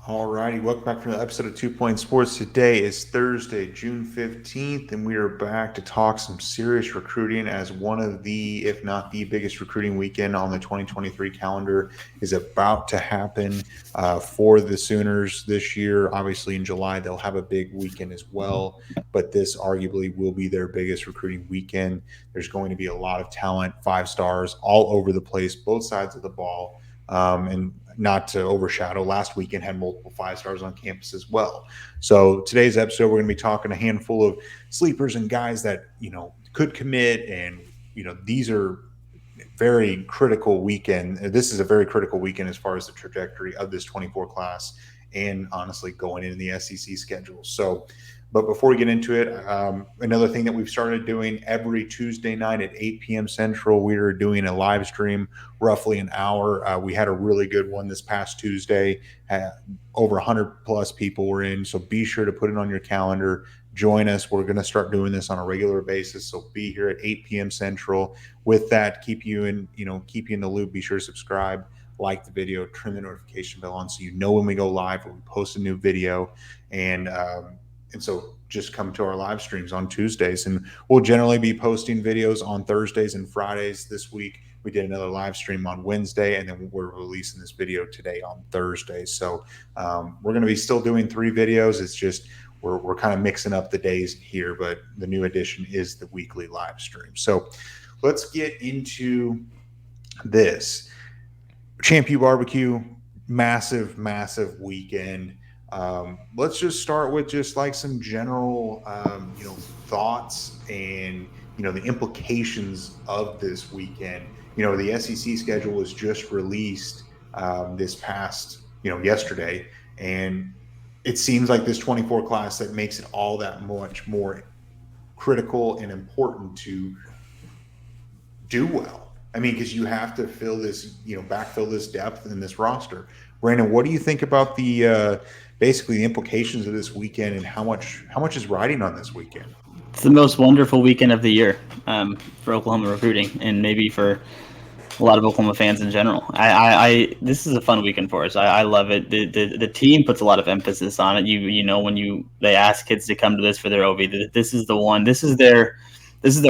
All righty, welcome back to another episode of 2 Point Sports. Today is Thursday, June 15th, and we are back to talk some serious recruiting as one of the, if not the biggest recruiting weekend on the 2023 calendar is about to happen for the Sooners this year. Obviously, in July, they'll have a big weekend as well, but this arguably will be their biggest recruiting weekend. There's going to be a lot of talent, 5 stars all over the place, both sides of the ball. And not to overshadow, last weekend had multiple 5 stars on campus as well. So today's episode, we're going to be talking a handful of sleepers and guys that, could commit. And, these are very critical weekend. This is a very critical weekend as far as the trajectory of this 24 class and honestly going into the SEC schedule. So, but before we get into it, another thing that we've started doing every Tuesday night at 8 p.m. Central, we are doing a live stream, roughly an hour. We had a really good one this past Tuesday. Over 100 plus people were in, so be sure to put it on your calendar. Join us. We're going to start doing this on a regular basis, so be here at 8 p.m. Central. With that, keep you in the loop. Be sure to subscribe, like the video, turn the notification bell on so you know when we go live, when we post a new video, and so just come to our live streams on Tuesdays. And we'll generally be posting videos on Thursdays and Fridays. This week, we did another live stream on Wednesday, and then we're releasing this video today on Thursday. So we're going to be still doing 3 videos. It's just we're kind of mixing up the days here, but the new addition is the weekly live stream. So let's get into this. ChampU barbecue, massive, massive weekend. Let's just start with just like some general, thoughts and, the implications of this weekend. The SEC schedule was just released this past, yesterday. And it seems like this 24 class that makes it all that much more critical and important to do well. I mean, because you have to fill this, backfill this depth in this roster. Brandon, what do you think about the basically the implications of this weekend and how much is riding on this weekend? It's the most wonderful weekend of the year for Oklahoma recruiting, and maybe for a lot of Oklahoma fans in general. This is a fun weekend for us. I love it. The team puts a lot of emphasis on it. When they ask kids to come to this for their OV, this is the one. This is their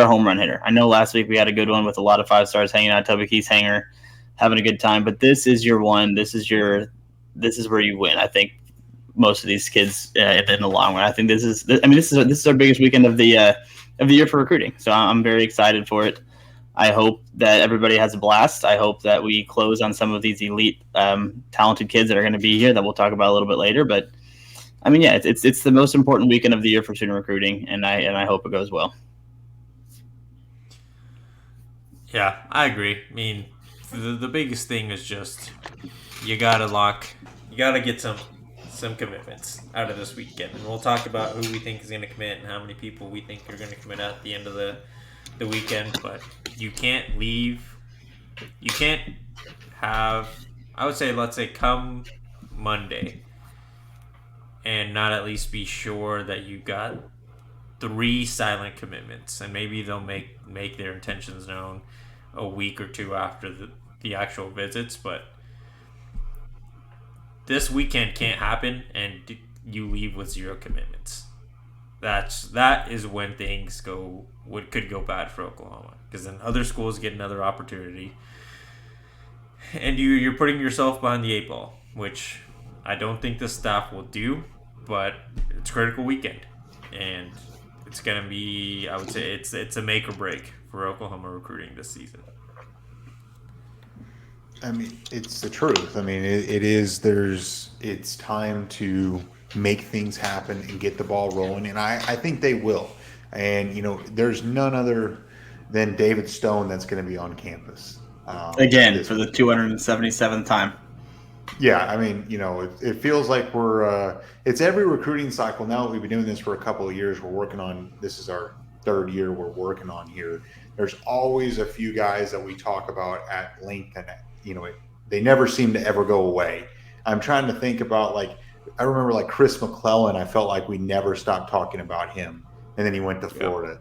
home run hitter. I know last week we had a good one with a lot of 5 stars hanging out Toby Keith's hangar, having a good time. But this is your one. This is where you win. I think most of these kids in the long run. I think this is our biggest weekend of the year for recruiting. So I'm very excited for it. I hope that everybody has a blast. I hope that we close on some of these elite, talented kids that are going to be here that we'll talk about a little bit later. But I mean, yeah, it's the most important weekend of the year for student recruiting, and I hope it goes well. Yeah, I agree. I mean, the biggest thing is just you gotta get some commitments out of this weekend, and we'll talk about who we think is going to commit and how many people we think are going to commit at the end of the weekend. But you can't have, I would say, let's say come Monday and not at least be sure that you got 3 silent commitments, and maybe they'll make their intentions known a week or 2 after the actual visits. But this weekend can't happen and you leave with 0 commitments. That is when things could go bad for Oklahoma, because then other schools get another opportunity, and you're putting yourself behind the 8 ball, which I don't think the staff will do. But it's a critical weekend, and it's gonna be, I would say, it's a make or break for Oklahoma recruiting this season. I mean, it's the truth. I mean, it is. It's time to make things happen and get the ball rolling, and I think they will. And there's none other than David Stone that's going to be on campus Again for the 277th time. Yeah, I mean, it feels like it's every recruiting cycle now that we've been doing this for a couple of years. We're working on, this is our 3rd year we're working on here. There's always a few guys that we talk about at length, and they never seem to ever go away. I'm trying to think about, I remember Chris McClellan. I felt like we never stopped talking about him, and then he went to Florida.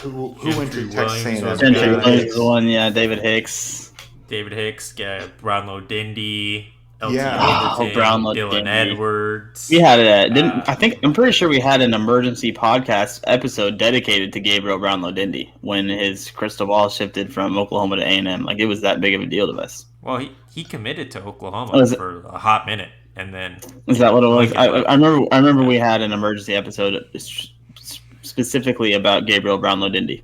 Who went to Texas A&M? David Hicks. David Hicks, Brownlow Dindy, LT Yeah. Overton, Brownlow Dylan Dindy. Edwards. We had I'm pretty sure we had an emergency podcast episode dedicated to Gabriel Brownlow Dindy when his crystal ball shifted from Oklahoma to A&M. Like, it was that big of a deal to us. Well, he committed to Oklahoma Oh, for a hot minute, and then is that what it was? Lincoln left. I remember we had an emergency episode specifically about Gabriel Brownlow Dindy.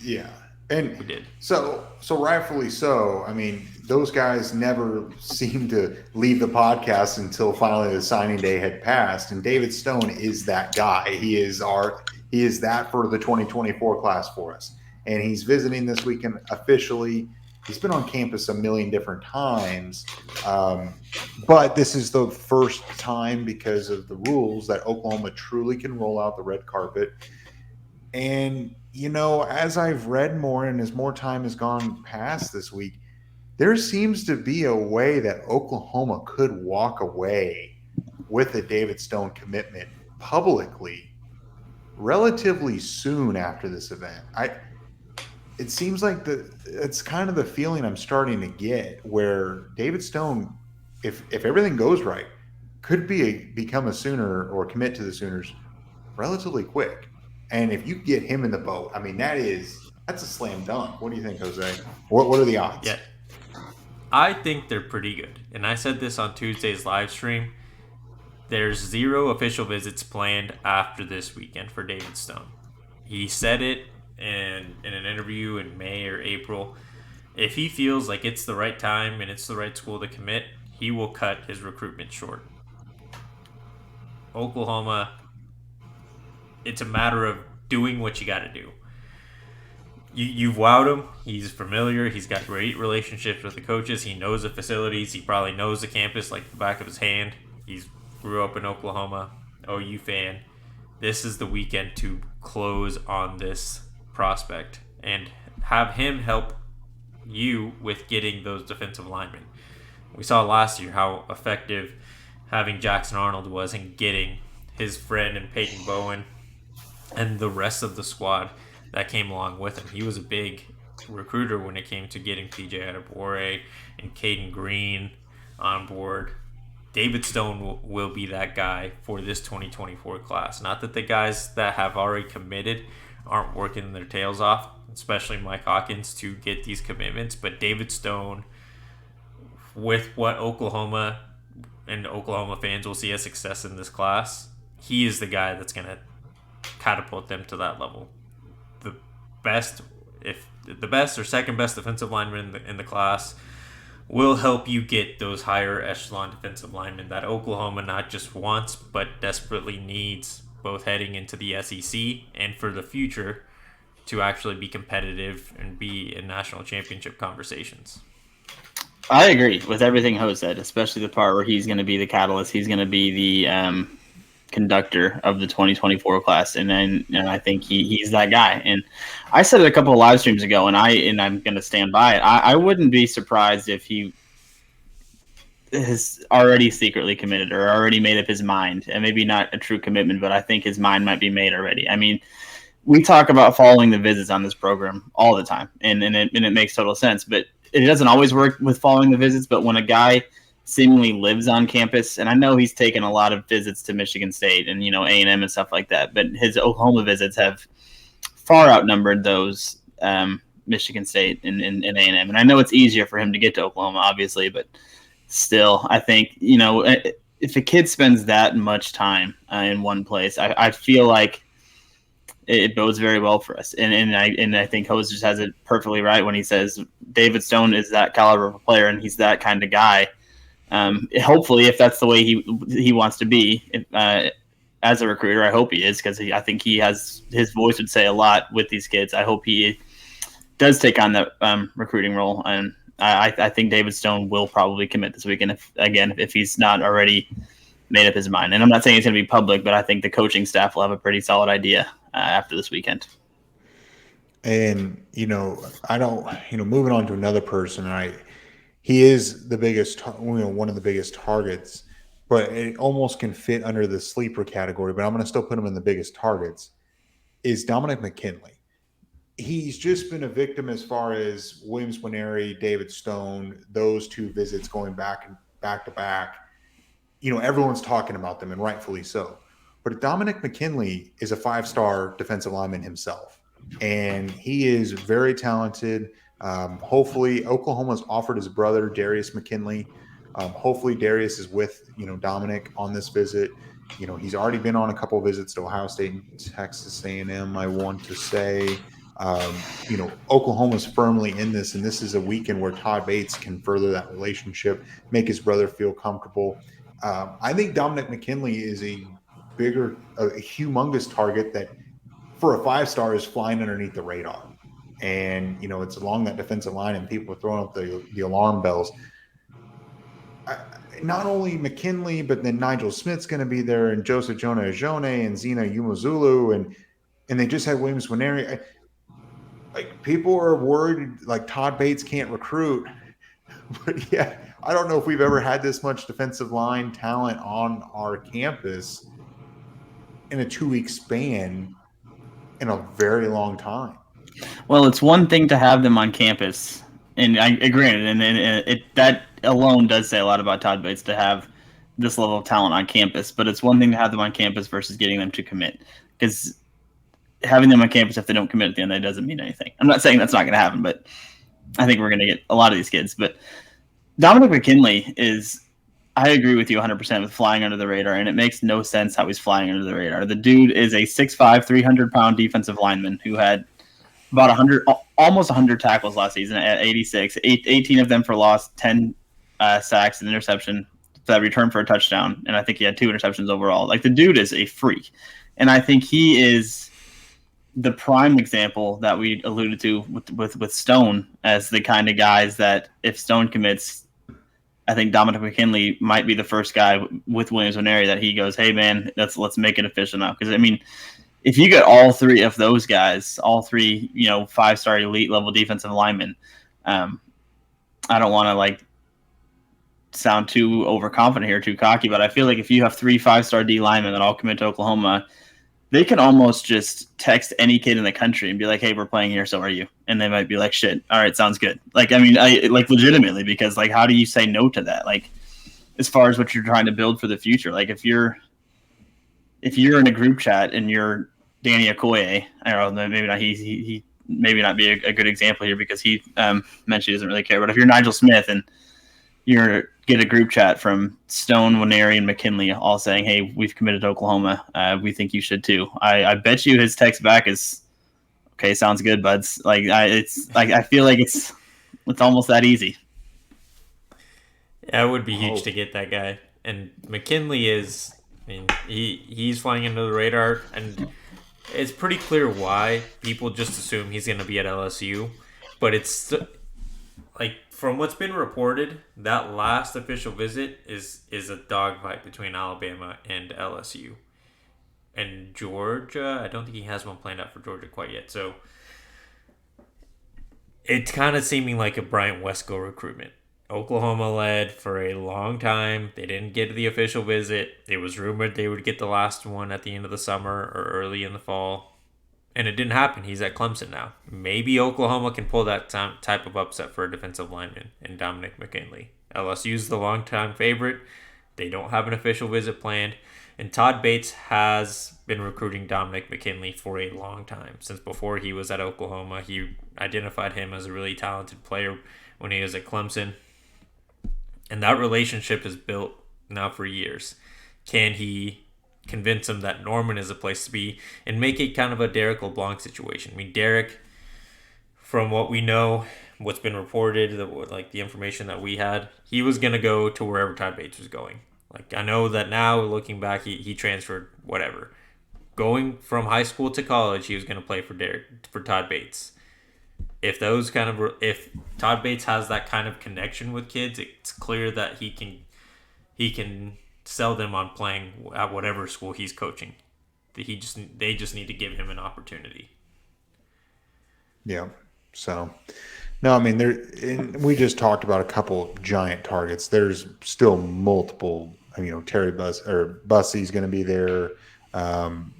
Yeah. And we did. So rightfully so. I mean, those guys never seemed to leave the podcast until finally the signing day had passed. And David Stone is that guy. He is that for the 2024 class for us. And he's visiting this weekend officially. He's been on campus a million different times. But this is the first time, because of the rules, that Oklahoma truly can roll out the red carpet. And, you know, as I've read more and as more time has gone past this week, there seems to be a way that Oklahoma could walk away with a David Stone commitment publicly relatively soon after this event. It seems like it's kind of the feeling I'm starting to get, where David Stone, if everything goes right, could become a Sooner or commit to the Sooners relatively quick. And if you get him in the boat, I mean, that's a slam dunk. What do you think, Jose? What are the odds? Yeah, I think they're pretty good. And I said this on Tuesday's live stream. There's 0 official visits planned after this weekend for David Stone. He said it in an interview in May or April. If he feels like it's the right time and it's the right school to commit, he will cut his recruitment short. Oklahoma, it's a matter of doing what you got to do. You've wowed him. He's familiar. He's got great relationships with the coaches. He knows the facilities. He probably knows the campus like the back of his hand. He's grew up in Oklahoma, OU fan. This is the weekend to close on this prospect and have him help you with getting those defensive linemen. We saw last year how effective having Jackson Arnold was in getting his friend and Peyton Bowen and the rest of the squad that came along with him. He was a big recruiter when it came to getting PJ Adebawore and Caden Green on board. David Stone will be that guy for this 2024 class. Not that the guys that have already committed aren't working their tails off, especially Mike Hawkins, to get these commitments, but David Stone, with what Oklahoma and Oklahoma fans will see as success in this class, he is the guy that's going to catapult them to that level. The best or second best defensive lineman in the class will help you get those higher echelon defensive linemen that Oklahoma not just wants but desperately needs, both heading into the SEC and for the future to actually be competitive and be in national championship conversations. I agree with everything Ho said, especially the part where he's going to be the catalyst. He's going to be the conductor of the 2024 class, and I think he's that guy. And I said it a couple of live streams ago, and I'm going to stand by it. I wouldn't be surprised if he has already secretly committed or already made up his mind, and maybe not a true commitment, but I think his mind might be made already. I mean, we talk about following the visits on this program all the time, and it makes total sense, but it doesn't always work with following the visits. But when a guy seemingly lives on campus, and I know he's taken a lot of visits to Michigan State and A&M and stuff like that, but his Oklahoma visits have far outnumbered those Michigan State and A&M. And I know it's easier for him to get to Oklahoma, obviously, but still, I think if a kid spends that much time in one place, I feel like it bodes very well for us. And I think Hose just has it perfectly right when he says David Stone is that caliber of a player and he's that kind of guy. Hopefully, if that's the way he wants to be as a recruiter, I hope he is, because I think his voice would say a lot with these kids. I hope he does take on that recruiting role, and I think David Stone will probably commit this weekend if he's not already made up his mind. And I'm not saying it's going to be public, but I think the coaching staff will have a pretty solid idea after this weekend. And moving on to another person, he is the biggest, one of the biggest targets, but it almost can fit under the sleeper category, but I'm going to still put him in the biggest targets, is Dominic McKinley. he's just been a victim as far as Williams Winery, David Stone, those two visits going back to back. Everyone's talking about them, and rightfully so. But Dominic McKinley is a 5-star defensive lineman himself, and he is very talented. Hopefully, Oklahoma's offered his brother Darius McKinley. Hopefully, Darius is with Dominic on this visit. He's already been on a couple of visits to Ohio State and Texas A&M. I want to say, Oklahoma's firmly in this, and this is a weekend where Todd Bates can further that relationship, make his brother feel comfortable. I think Dominic McKinley is a humongous target that for a 5-star is flying underneath the radar. And, it's along that defensive line and people are throwing up the alarm bells. Not only McKinley, but then Nigel Smith's going to be there, and Joseph Jonah Ajone and Zena Umazulu, and they just had Williams Winery. Like, people are worried like Todd Bates can't recruit. But yeah, I don't know if we've ever had this much defensive line talent on our campus in a 2-week span in a very long time. Well, it's one thing to have them on campus, and I agree, and that alone does say a lot about Todd Bates to have this level of talent on campus. But it's one thing to have them on campus versus getting them to commit, because having them on campus, if they don't commit at the end, that doesn't mean anything. I'm not saying that's not going to happen, but I think we're going to get a lot of these kids. But Dominic McKinley I agree with you 100% with flying under the radar, and it makes no sense how he's flying under the radar. The dude is a 6'5", 300-pound defensive lineman who had about 100, almost 100 tackles last season at 86, 18 of them for loss, 10 sacks, and interception that returned for a touchdown, and I think he had 2 interceptions overall. Like, the dude is a freak, and I think he is the prime example that we alluded to with Stone as the kind of guys that if Stone commits, I think Dominic McKinley might be the first guy with Williams Winery that he goes, hey man, let's make it official now. Because I mean, if you get all 3 of those guys, all 3 5-star elite level defensive linemen, I don't want to like sound too overconfident here, too cocky, but I feel like if you have 3 5-star D linemen that all commit to Oklahoma, they can almost just text any kid in the country and be like, hey, we're playing here, so are you? And they might be like, shit, all right, sounds good. Like, I mean, like legitimately, because like, how do you say no to that? Like, as far as what you're trying to build for the future, like if you're in a group chat and you're Danny Okoye, I don't know, maybe not, he maybe not be a good example here because he mentioned he doesn't really care. But if you're Nigel Smith and you get a group chat from Stone, Winery, and McKinley all saying, hey, we've committed to Oklahoma. We think you should too. I bet you his text back is, okay, sounds good, buds. Like, I feel like it's almost that easy. Yeah, it would be huge to get that guy. And McKinley is, I mean, he's flying under the radar, and it's pretty clear why people just assume he's going to be at LSU. But it's like, from what's been reported, that last official visit is a dogfight between Alabama and LSU. And Georgia, I don't think he has one planned out for Georgia quite yet. So it's kind of seeming like a Bryant Wesco recruitment. Oklahoma led for a long time. They didn't get the official visit. It was rumored they would get the last one at the end of the summer or early in the fall. And it didn't happen. He's at Clemson now. Maybe Oklahoma can pull that type of upset for a defensive lineman in Dominic McKinley. LSU's the longtime favorite. They don't have an official visit planned. And Todd Bates has been recruiting Dominic McKinley for a long time. Since before he was at Oklahoma, he identified him as a really talented player when he was at Clemson. And that relationship is built now for years. Can he convince him that Norman is a place to be and make it kind of a Derek LeBlanc situation? I mean, Derek, from what we know, what's been reported, the information that we had, he was going to go to wherever Todd Bates was going. Like, I know that now, looking back, he transferred, whatever. Going from high school to college, he was going to play for Todd Bates. If Todd Bates has that kind of connection with kids, it's clear that he can sell them on playing at whatever school he's coaching. They just need to give him an opportunity. Yeah. So, no, I mean, we just talked about a couple of giant targets. There's still multiple. Terry Bussey's going to be there.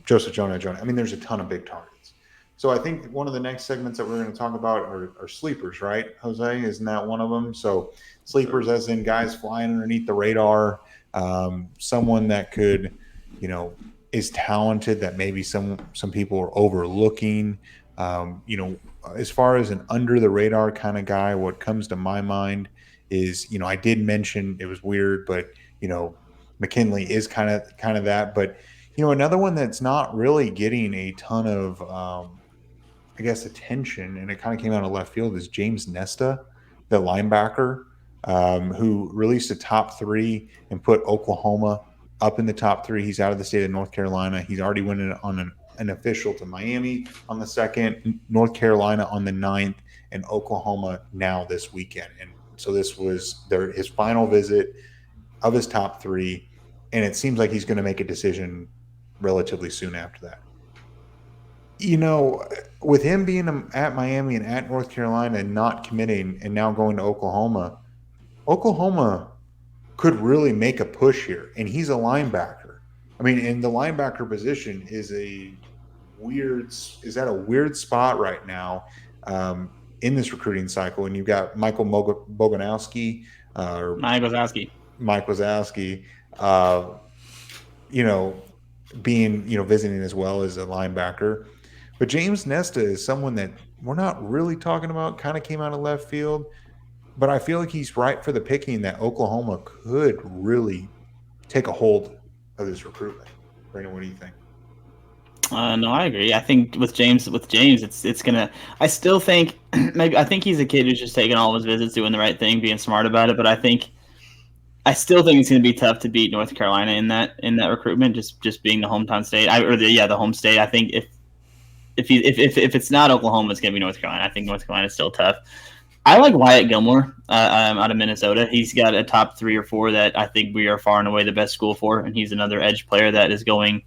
Joseph Jonah. I mean, there's a ton of big targets. So I think one of the next segments that we're going to talk about are sleepers, right, Jose? Isn't that one of them? So sleepers, as in guys flying underneath the radar, someone that could, is talented that maybe some people are overlooking. As far as an under the radar kind of guy, what comes to my mind is, I did mention it was weird, but McKinley is kind of that, but another one that's not really getting a ton of, I guess, attention, and it kind of came out of left field, is James Nesta, the linebacker, who released a top three and put Oklahoma up in the top three. He's out of the state of North Carolina. He's already went on an official to Miami on the 2nd, North Carolina on the 9th, and Oklahoma now this weekend. And so this was his final visit of his top three, and it seems like he's going to make a decision relatively soon after that. With him being at Miami and at North Carolina and not committing and now going to Oklahoma could really make a push here. And he's a linebacker. I mean, and the linebacker position is at a weird spot right now in this recruiting cycle. And you've got Michael Boganowski, Mike Wazowski, being, visiting as well as a linebacker. But James Nesta is someone that we're not really talking about, kind of came out of left field. But I feel like he's ripe for the picking, that Oklahoma could really take a hold of this recruitment. Brandon, what do you think? No, I agree. I think with James, it's gonna. I still think I think he's a kid who's just taking all of his visits, doing the right thing, being smart about it. But I still think it's going to be tough to beat North Carolina in that recruitment, just being the hometown state, the home state. I think if it's not Oklahoma, it's going to be North Carolina. I think North Carolina is still tough. I like Wyatt Gilmore out of Minnesota. He's got a top 3 or 4 that I think we are far and away the best school for, and he's another edge player that is going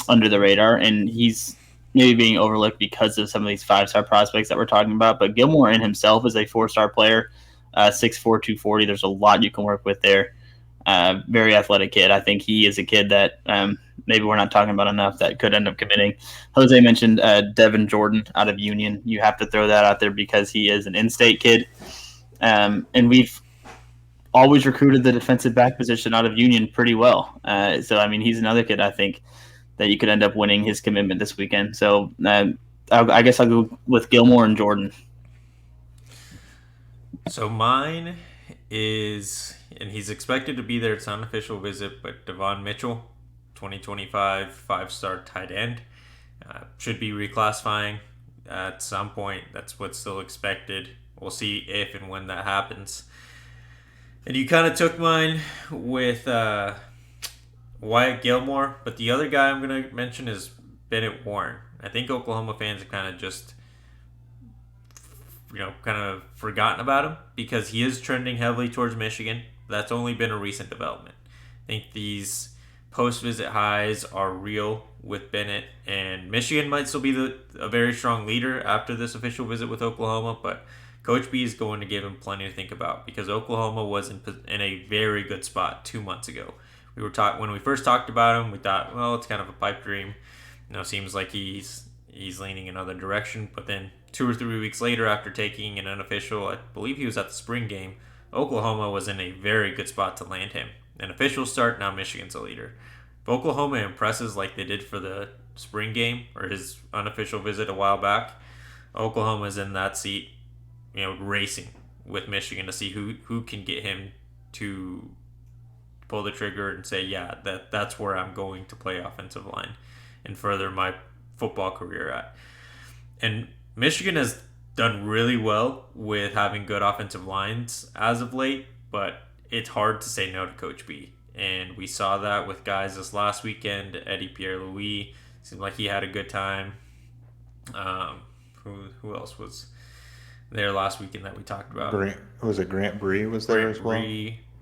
under the radar, and he's maybe being overlooked because of some of these 5-star prospects that we're talking about. But Gilmore in himself is a 4-star player, 6'4", 240. There's a lot you can work with there. Very athletic kid. I think he is a kid that maybe we're not talking about enough that could end up committing. Jose mentioned Devin Jordan out of Union. You have to throw that out there because he is an in-state kid. And we've always recruited the defensive back position out of Union pretty well. So, I mean, he's another kid I think that you could end up winning his commitment this weekend. So I guess I'll go with Gilmore and Jordan. So mine is, and he's expected to be there. It's not an official visit, but Devon Mitchell, 2025 5-star tight end, should be reclassifying at some point. That's what's still expected. We'll see if and when that happens. And you kind of took mine with Wyatt Gilmore, but the other guy I'm going to mention is Bennett Warren. I think Oklahoma fans have kind of just forgotten about him because he is trending heavily towards Michigan. That's only been a recent development. I think these post-visit highs are real with Bennett, and Michigan might still be a very strong leader after this official visit with Oklahoma, but Coach B is going to give him plenty to think about because Oklahoma was in a very good spot 2 months ago. When we first talked about him, we thought, well, it's kind of a pipe dream. Seems like he's leaning another direction, but then 2 or 3 weeks later, after taking an unofficial, I believe he was at the spring game, Oklahoma was in a very good spot to land him. An official start, now Michigan's a leader. If Oklahoma impresses like they did for the spring game or his unofficial visit a while back, Oklahoma's in that seat, racing with Michigan to see who can get him to pull the trigger and say, yeah, that's where I'm going to play offensive line and further my football career at. And Michigan has done really well with having good offensive lines as of late, but it's hard to say no to Coach B. And we saw that with guys this last weekend. Eddie Pierre-Louis seemed like he had a good time. Who else was there last weekend that we talked about? Grant Bree was there as well?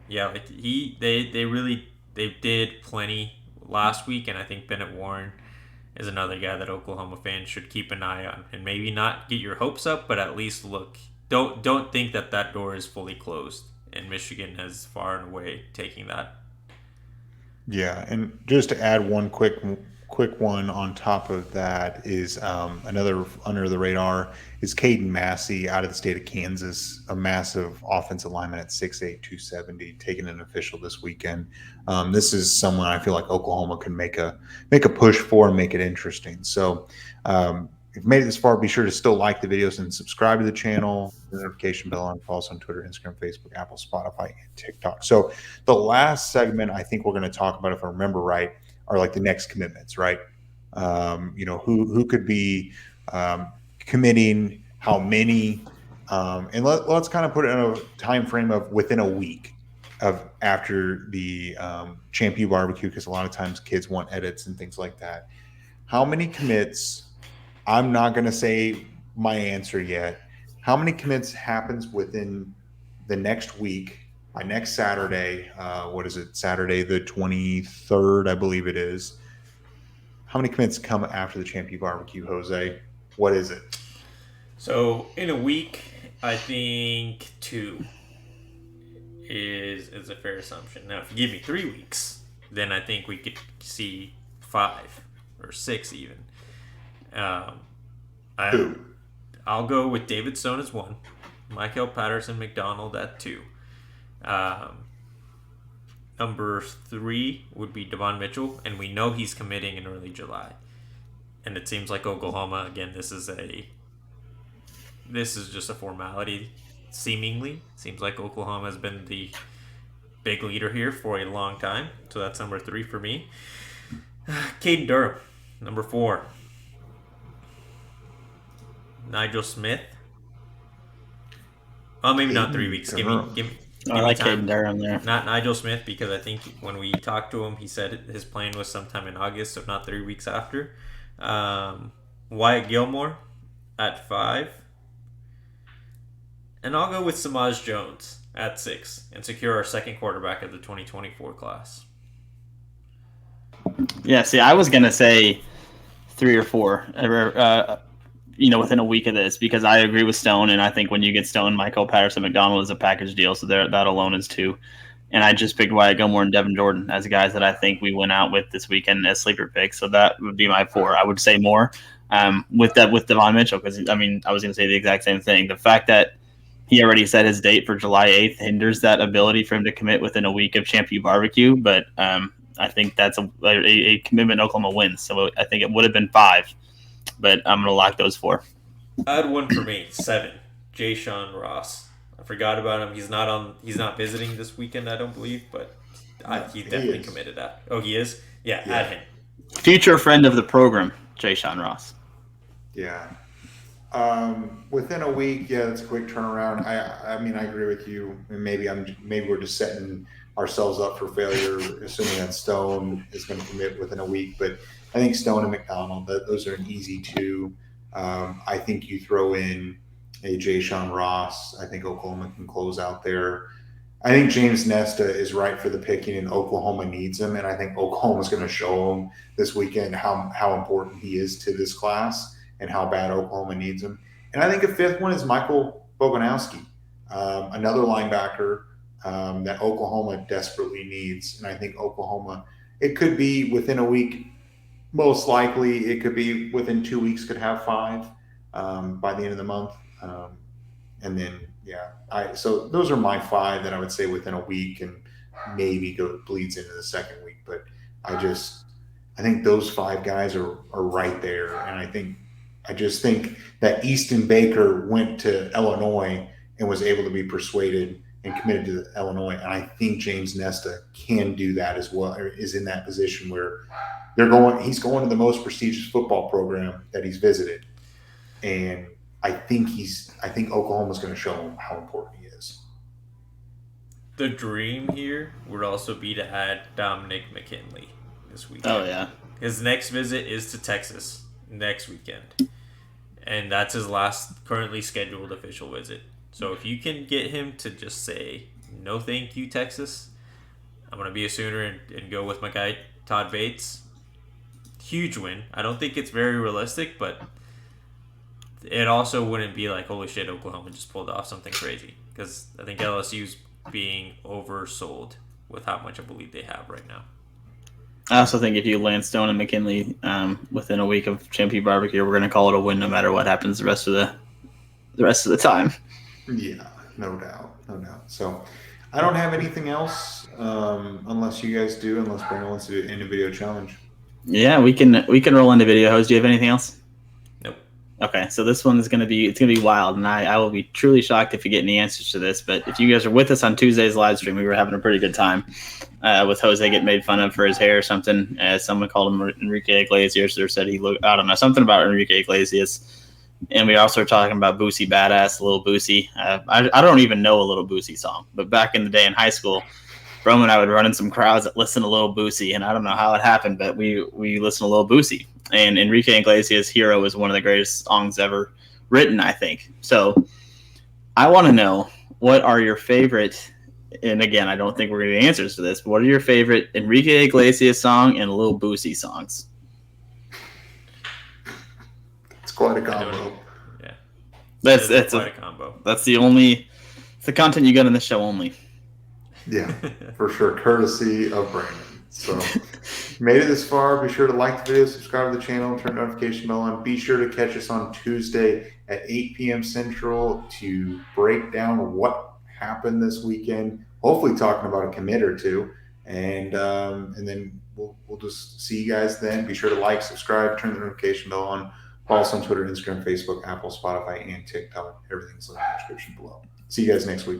Yeah, they did plenty last week, and I think Bennett Warren is another guy that Oklahoma fans should keep an eye on, and maybe not get your hopes up, but at least look. Don't think that door is fully closed, and Michigan has far and away taking that. Yeah, and just to add one quick quick one on top of that is another under the radar is Caden Massey out of the state of Kansas, a massive offensive lineman at 6'8", 270, taking an official this weekend. This is someone I feel like Oklahoma can make a push for and make it interesting. So if you've made it this far, be sure to still like the videos and subscribe to the channel, the notification bell on, follow us on Twitter, Instagram, Facebook, Apple, Spotify, and TikTok. So the last segment I think we're going to talk about, if I remember right, are like the next commitments, right? Who could be committing, how many, and let's kind of put it in a time frame of within a week of after the ChampU barbecue, because a lot of times kids want edits and things like that. How many commits? I'm not going to say my answer yet. How many commits happens within the next week? By next Saturday, what is it? Saturday the 23rd, I believe it is. How many commits come after the ChampU barbecue, Jose? What is it? So in a week, I think 2 is a fair assumption. Now, if you give me 3 weeks, then I think we could see 5 or 6 even. I'll go with David Stone as 1, Michael Patterson McDonald at 2. Number 3 would be Devon Mitchell, and we know he's committing in early July. And it seems like Oklahoma, again, this is just a formality, seemingly. Seems like Oklahoma has been the big leader here for a long time. So that's number 3 for me. Caden Durham, number 4. Nigel Smith. Well, maybe not 3 weeks. Give me I like time. Caden Durham there. Not Nigel Smith, because I think when we talked to him, he said his plan was sometime in August, so not 3 weeks after. Wyatt Gilmore at 5. And I'll go with Samaj Jones at 6 and secure our second quarterback of the 2024 class. Yeah, see, I was going to say 3 or 4, within a week of this, because I agree with Stone, and I think when you get Stone, Michael Patterson McDonald is a package deal, so that alone is 2. And I just picked Wyatt Gilmore and Devin Jordan as guys that I think we went out with this weekend as sleeper picks, so that would be my 4. I would say more with Devon Mitchell, because, I was going to say the exact same thing. The fact that he already set his date for July 8th hinders that ability for him to commit within a week of ChampU barbecue, but I think that's a commitment Oklahoma wins, so I think it would have been 5. But I'm going to lock those 4. I had 1 for me, 7. Jay Sean Ross. I forgot about him. He's not visiting this weekend, I don't believe, but he definitely committed that. Oh, he is? Yeah, add him. Future friend of the program, Jay Sean Ross. Yeah. Within a week, that's a quick turnaround. I agree with you. Maybe we're just setting ourselves up for failure, assuming that Stone is going to commit within a week. But I think Stone and McDonald, those are an easy 2. I think you throw in a Jay Sean Ross. I think Oklahoma can close out there. I think James Nesta is right for the picking, and Oklahoma needs him. And I think Oklahoma's going to show him this weekend how important he is to this class and how bad Oklahoma needs him. And I think a 5th one is Michael Boganowski, another linebacker that Oklahoma desperately needs. And I think Oklahoma, it could be within a week. Most likely, it could be within 2 weeks. Could have 5 by the end of the month, and then so those are my 5 that I would say within a week, and maybe bleeds into the second week. But I think those 5 guys are right there, and I just think that Easton Baker went to Illinois and was able to be persuaded and committed to Illinois, and I think James Nesta can do that as well, or is in that position where he's going to the most prestigious football program that he's visited. And I think Oklahoma's going to show him how important he is. The dream here would also be to add Dominic McKinley this weekend. Oh, yeah. His next visit is to Texas next weekend. And that's his last currently scheduled official visit. So if you can get him to just say, no thank you, Texas, I'm going to be a Sooner and go with my guy, Todd Bates. Huge win. I don't think it's very realistic, but it also wouldn't be like, holy shit, Oklahoma just pulled off something crazy. Because I think LSU's being oversold with how much I believe they have right now. I also think if you land Stone and McKinley within a week of ChampU barbecue, we're going to call it a win no matter what happens the rest of the time. Yeah, no doubt. So I don't have anything else unless you guys do, unless Brandon wants to do an video challenge. Yeah, we can roll into video host. Do you have anything else? Nope. Okay, so this one is gonna be wild, and I will be truly shocked if you get any answers to this. But if you guys are with us on Tuesday's live stream, we were having a pretty good time with Jose getting made fun of for his hair or something. Someone called him Enrique Iglesias or said he looked, I don't know, something about Enrique Iglesias. And we also were talking about Boosie Badass, Little Boosie. I don't even know a Little Boosie song, but back in the day in high school, Bro and I would run in some crowds that listen to Little Boosie, and I don't know how it happened, but we listened to Little Boosie. And Enrique Iglesias' Hero is one of the greatest songs ever written, I think. So I want to know, what are your favorite, and again, I don't think we're going to get answers to this, but what are your favorite Enrique Iglesias song and Little Boosie songs? It's quite a combo. Yeah. That's quite a combo. That's it's the content you get on this show only. Yeah, for sure. Courtesy of Brandon. So made it this far. Be sure to like the video, subscribe to the channel, turn the notification bell on. Be sure to catch us on Tuesday at 8 p.m. Central to break down what happened this weekend. Hopefully talking about a commit or two. And then we'll just see you guys then. Be sure to like, subscribe, turn the notification bell on. Follow us on Twitter, Instagram, Facebook, Apple, Spotify, and TikTok. Everything's in the description below. See you guys next week.